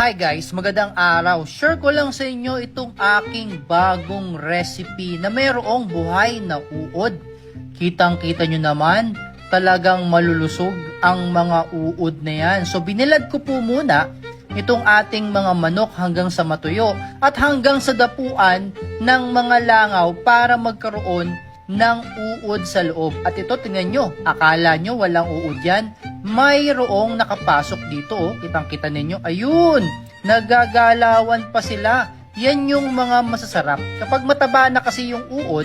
Hi guys, magandang araw. Share ko lang sa inyo itong aking bagong recipe na mayroong buhay na uod. Kitang-kita nyo naman, talagang malulusog ang mga uod na yan. So binilad ko po muna itong ating mga manok hanggang sa matuyo at hanggang sa dapuan ng mga langaw para magkaroon ng uod sa loob. At ito, tingnan nyo, akala nyo walang uod yan. Mayroong nakapasok dito, oh. Kitang-kita ninyo. Ayun, nagagalawan pa sila. Yan yung mga masasarap. Kapag mataba na kasi yung uod,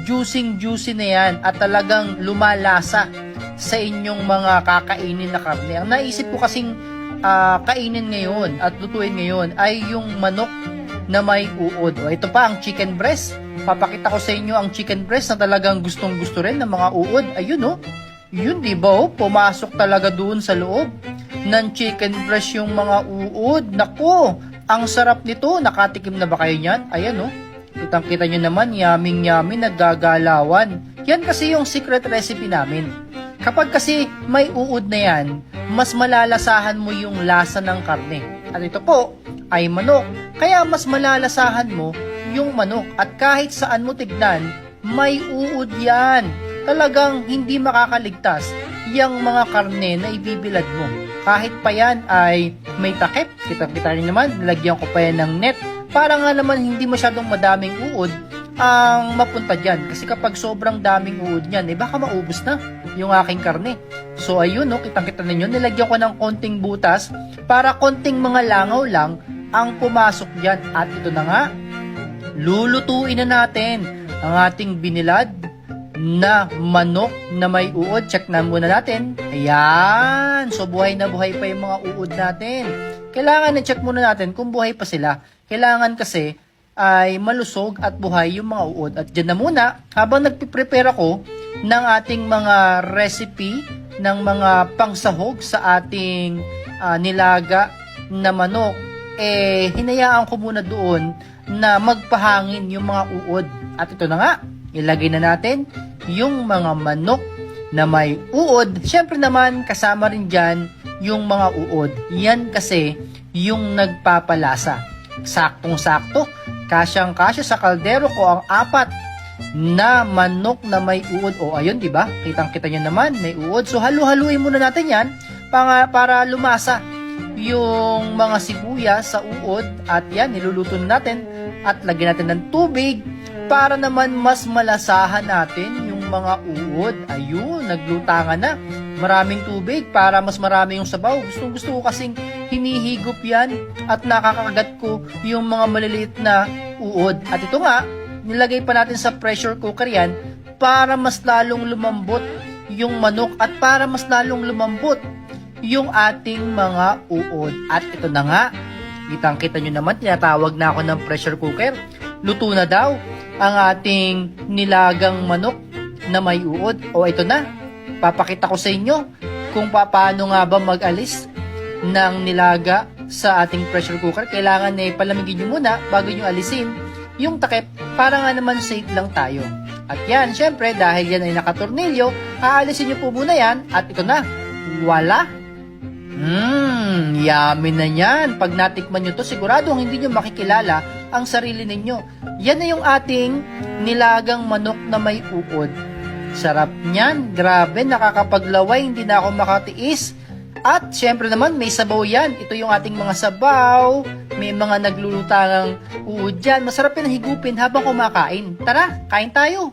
juicing-juicy na yan at talagang lumalasa sa inyong mga kakainin na karne. Ang naisip ko kasing kainin ngayon at lutuin ngayon ay yung manok na may uod. O, ito pa ang chicken breast. Papakita ko sa inyo ang chicken breast na talagang gustong-gusto rin ng mga uod. Ayun, oh. Yun, di ba, oh? Pumasok talaga doon sa loob ng chicken breast yung mga uod. Nako, ang sarap nito. Nakatikim na ba kayo niyan? Ayan, oh. Kitang-kita nyo naman, yummy-yummy, naggagalawan. Yan kasi yung secret recipe namin. Kapag kasi may uod na yan, mas malalasahan mo yung lasa ng karne. At ito po ay manok. Kaya mas malalasahan mo yung manok. At kahit saan mo tignan, may uod yan. Talagang hindi makakaligtas yung mga karne na ibibilad mo. Kahit pa yan ay may takip. Kita-kita rin naman, nilagyan ko pa yan ng net. Para nga naman hindi masyadong madaming uod ang mapunta dyan. Kasi kapag sobrang daming uod niyan, baka maubos na yung aking karne. So ayun, no, kitang-kita ninyo, nilagyan ko ng konting butas para konting mga langaw lang ang pumasok dyan. At ito na nga, lulutuin na natin ang ating binilad na manok na may uod. Check na muna natin. Ayan. So, buhay na buhay pa yung mga uod natin. Kailangan na-check muna natin kung buhay pa sila. Kailangan kasi ay malusog at buhay yung mga uod. At dyan na muna, habang nagpiprepare ako ng ating mga recipe, ng mga pangsahog sa ating nilaga na manok, hinayaan ko muna doon na magpahangin yung mga uod. At ito na nga, ilagay na natin yung mga manok na may uod. Siyempre naman, kasama rin dyan yung mga uod. Yan kasi yung nagpapalasa. Saktong-sakto, kasyang-kasya sa kaldero ko ang 4 na manok na may uod. O ayun, di ba? Kitang-kita nyo naman, may uod. So halu-haluin muna natin yan para lumasa yung mga sibuyas sa uod. At yan, niluluto na natin at lagyan natin ng tubig para naman mas malasahan natin yung mga uod. Ayun, naglutangan na. Maraming tubig para mas marami yung sabaw. Gusto ko kasing hinihigop yan at nakakagat ko yung mga maliliit na uod. At ito nga, nilagay pa natin sa pressure cooker yan para mas lalong lumambot yung manok at para mas lalong lumambot yung ating mga uod. At ito na nga, kitang-kita nyo naman, tinatawag na ako ng pressure cooker. Luto na daw ang ating nilagang manok na may uod. O ito na, papakita ko sa inyo kung paano nga ba mag-alis ng nilaga sa ating pressure cooker. Kailangan palamigin nyo muna bago nyo alisin yung takip para nga naman safe lang tayo. At yan, syempre, dahil yan ay nakatornilyo, aalisin nyo po muna yan at ito na, wala. Yummy na yan. Pag natikman nyo to, siguradong hindi nyo makikilala ang sarili ninyo. Yan na yung ating nilagang manok na may uod. Sarap niyan. Grabe, nakakapaglaway. Hindi na ako makatiis. At syempre naman, may sabaw yan. Ito yung ating mga sabaw. May mga naglulutangang uod dyan. Masarap yan higupin habang kumakain. Tara, kain tayo.